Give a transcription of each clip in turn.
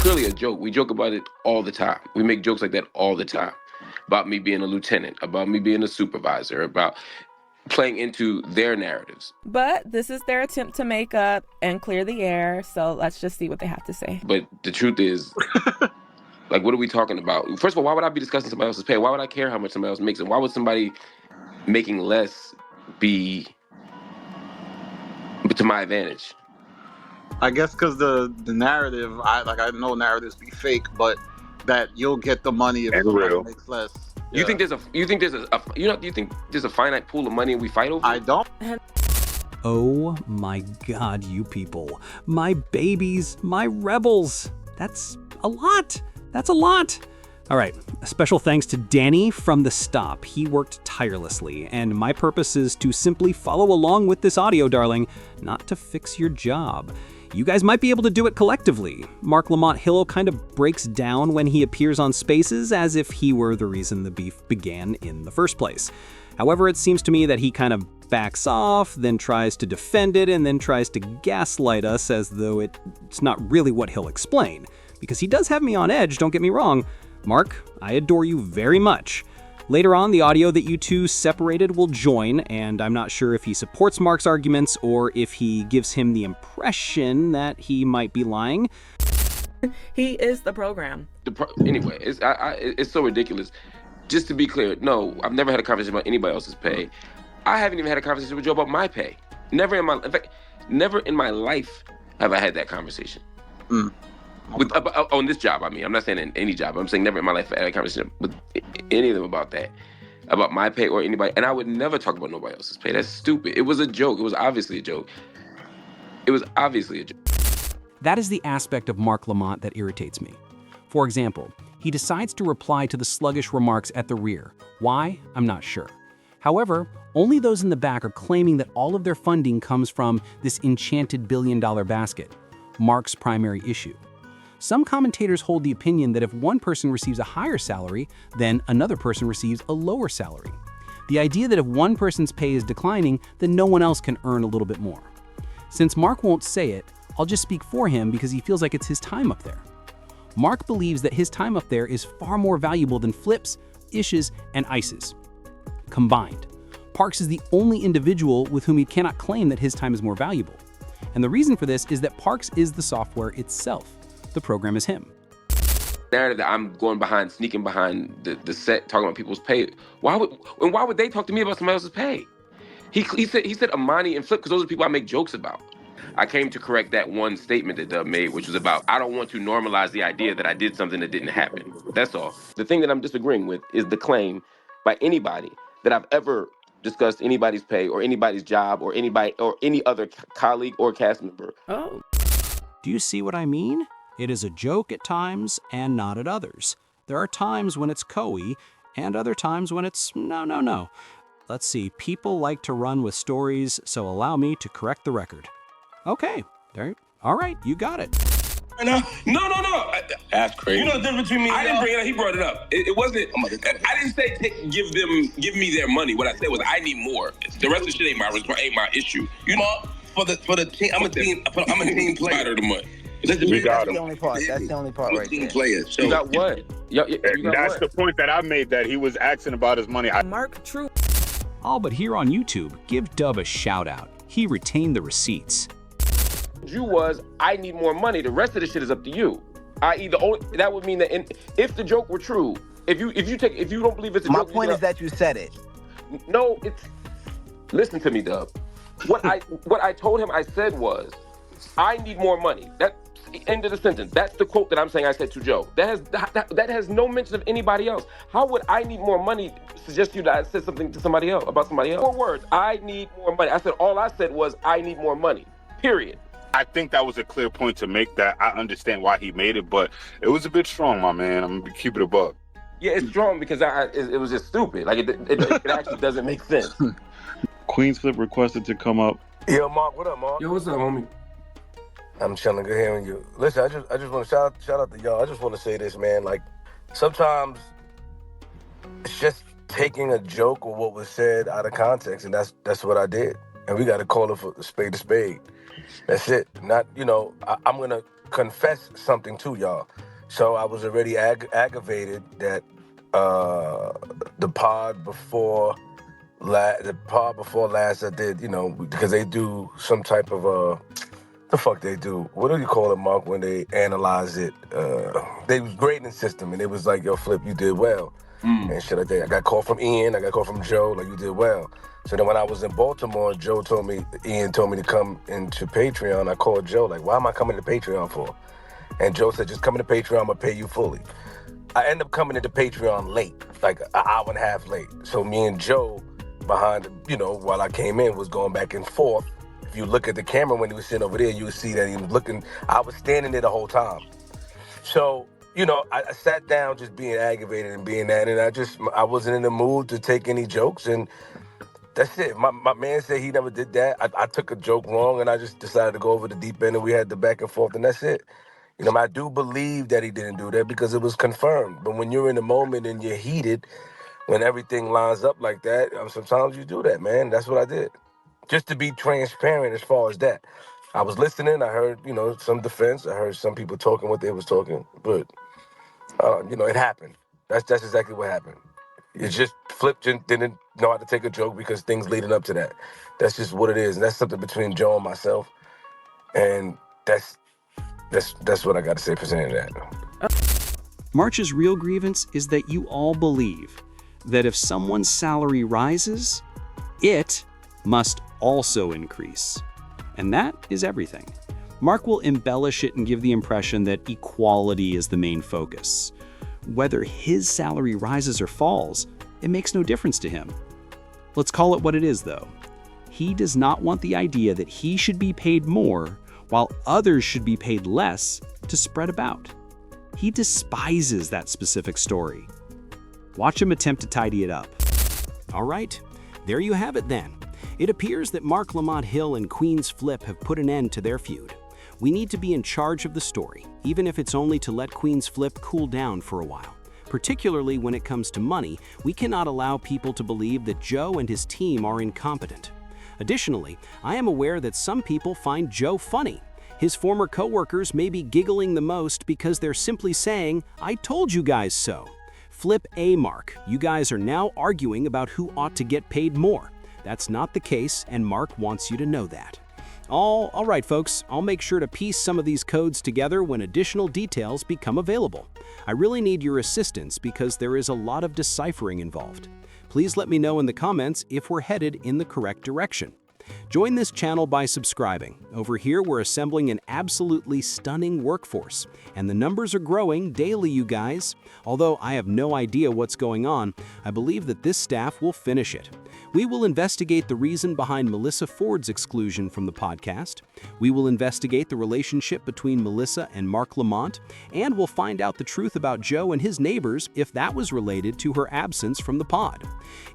clearly a joke. We joke about it all the time. We make jokes like that all the time. About me being a lieutenant, about me being a supervisor, about playing into their narratives. But this is their attempt to make up and clear the air, so let's just see what they have to say. But the truth is, like, what are we talking about? First of all, why would I be discussing somebody else's pay? Why would I care how much somebody else makes? And why would somebody making less be to my advantage? I guess because the narrative, I know narratives be fake, but that you'll get the money if somebody makes less. You think there's a finite pool of money and we fight over it? I don't. Oh my God, you people. My babies, my rebels. That's a lot. That's a lot. All right, a special thanks to Danny from The Stop. He worked tirelessly, and my purpose is to simply follow along with this audio, darling, not to fix your job. You guys might be able to do it collectively. Marc Lamont Hill kind of breaks down when he appears on Spaces as if he were the reason the beef began in the first place. However, it seems to me that he kind of backs off, then tries to defend it, and then tries to gaslight us as though it's not really what he'll explain. Because he does have me on edge, don't get me wrong. Marc, I adore you very much. Later on, the audio that you two separated will join, and I'm not sure if he supports Marc's arguments or if he gives him the impression that he might be lying. He is the program. Anyway, it's so ridiculous. Just to be clear, no, I've never had a conversation about anybody else's pay. I haven't even had a conversation with Joe about my pay. Never in my life have I had that conversation. On this job, I mean, I'm not saying in any job. I'm saying never in my life have I had a conversation with any of them about that, about my pay or anybody. And I would never talk about nobody else's pay. That's stupid. It was a joke. It was obviously a joke. That is the aspect of Marc Lamont that irritates me. For example, he decides to reply to the sluggish remarks at the rear. Why? I'm not sure. However, only those in the back are claiming that all of their funding comes from this enchanted billion-dollar basket, Marc's primary issue. Some commentators hold the opinion that if one person receives a higher salary, then another person receives a lower salary. The idea that if one person's pay is declining, then no one else can earn a little bit more. Since Marc won't say it, I'll just speak for him because he feels like it's his time up there. Marc believes that his time up there is far more valuable than Flips, Ish's, and Ice's combined. Parks is the only individual with whom he cannot claim that his time is more valuable. And the reason for this is that Parks is the software itself. The program is him. Narrative that I'm sneaking behind the set, talking about people's pay. Why would they talk to me about somebody else's pay? He said Amani and Flip because those are people I make jokes about. I came to correct that one statement that Dub made, which was about I don't want to normalize the idea that I did something that didn't happen. That's all. The thing that I'm disagreeing with is the claim by anybody that I've ever discussed anybody's pay or anybody's job or anybody or any other colleague or cast member. Oh. Do you see what I mean? It is a joke at times and not at others. There are times when it's coy and other times when it's no. Let's see, people like to run with stories, so allow me to correct the record. Okay, there. All right, you got it. No. That's crazy. You know the difference between me and I didn't bring it up, he brought it up. It wasn't, I didn't say give me their money. What I said was I need more. The rest of the shit ain't my issue. You know, for the team, I'm a team player. The money. That's the only part. That's the only part right there. Players. So you got what? That's the point that I made, that he was asking about his money. Marc, true. All but here on YouTube, give Dub a shout out. He retained the receipts. You was I need more money. The rest of the shit is up to you. That would mean that if the joke were true, if you don't believe it's a joke. My point is that you said it. No, listen to me, Dub. What I told him I said was I need more money. That end of the sentence. That's the quote that I'm saying I said to Joe. That has no mention of anybody else. How would I need more money suggest to you that I said something to somebody else about somebody else? 4 words. I need more money. I said all I said was I need more money. Period. I think that was a clear point to make. That I understand why he made it, but it was a bit strong, my man. I'm gonna keep it a buck. Yeah, it's strong because it was just stupid. Like it actually doesn't make sense. QueenzFlip requested to come up. Yo, Marc, what up, Marc? Yo, what's up, homie? I'm chilling, good hearing you. Listen, I just want to shout out to y'all. I just want to say this, man. Like, sometimes it's just taking a joke or what was said out of context, and that's what I did. And we got to call it for spade to spade. That's it. Not, I'm gonna confess something to y'all. So I was already aggravated that the pod before last I did, because they do some type of the fuck they do? What do you call it, Mark, when they analyze it? They was grading system, and it was like, yo, Flip, you did well. And shit like that. I got a call from Ian, I got a call from Joe, like, you did well. So then when I was in Baltimore, Ian told me to come into Patreon. I called Joe, like, why am I coming to Patreon for? And Joe said, just come into Patreon, I'm gonna pay you fully. I end up coming into Patreon late, like an hour and a half late. So me and Joe behind, while I came in, was going back and forth. If you look at the camera when he was sitting over there, you would see that he was looking. I was standing there the whole time. So, I sat down just being aggravated and being that, and I wasn't in the mood to take any jokes, and that's it. My man said he never did that. I took a joke wrong, and I just decided to go over the deep end, and we had the back and forth, and that's it. I do believe that he didn't do that because it was confirmed. But when you're in the moment and you're heated, when everything lines up like that, sometimes you do that, man. That's what I did. Just to be transparent as far as that. I was listening. I heard, some defense. I heard some people talking what they was talking. But, it happened. That's exactly what happened. It's just Flip didn't know how to take a joke because things leading up to that. That's just what it is. And that's something between Joe and myself. And that's what I got to say for saying that. March's real grievance is that you all believe that if someone's salary rises, it must also increase. And that is everything. Marc will embellish it and give the impression that equality is the main focus. Whether his salary rises or falls, it makes no difference to him. Let's call it what it is, though. He does not want the idea that he should be paid more while others should be paid less to spread about. He despises that specific story. Watch him attempt to tidy it up. All right, there you have it then. It appears that Marc Lamont Hill and QueenzFlip have put an end to their feud. We need to be in charge of the story, even if it's only to let QueenzFlip cool down for a while. Particularly when it comes to money, we cannot allow people to believe that Joe and his team are incompetent. Additionally, I am aware that some people find Joe funny. His former coworkers may be giggling the most because they're simply saying, "I told you guys so." Flip A, Marc, you guys are now arguing about who ought to get paid more. That's not the case, and Marc wants you to know that. All right, folks, I'll make sure to piece some of these codes together when additional details become available. I really need your assistance because there is a lot of deciphering involved. Please let me know in the comments if we're headed in the correct direction. Join this channel by subscribing. Over here, we're assembling an absolutely stunning workforce, and the numbers are growing daily, you guys. Although I have no idea what's going on, I believe that this staff will finish it. We will investigate the reason behind Melissa Ford's exclusion from the podcast. We will investigate the relationship between Melissa and Marc Lamont, and we'll find out the truth about Joe and his neighbors if that was related to her absence from the pod.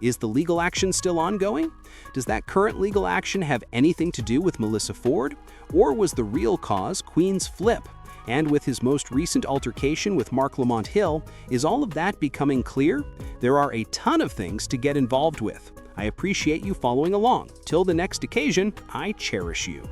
Is the legal action still ongoing? Does that current legal action have anything to do with Melissa Ford? Or was the real cause QueenzFlip? And with his most recent altercation with Marc Lamont Hill, is all of that becoming clear? There are a ton of things to get involved with. I appreciate you following along. Till the next occasion, I cherish you.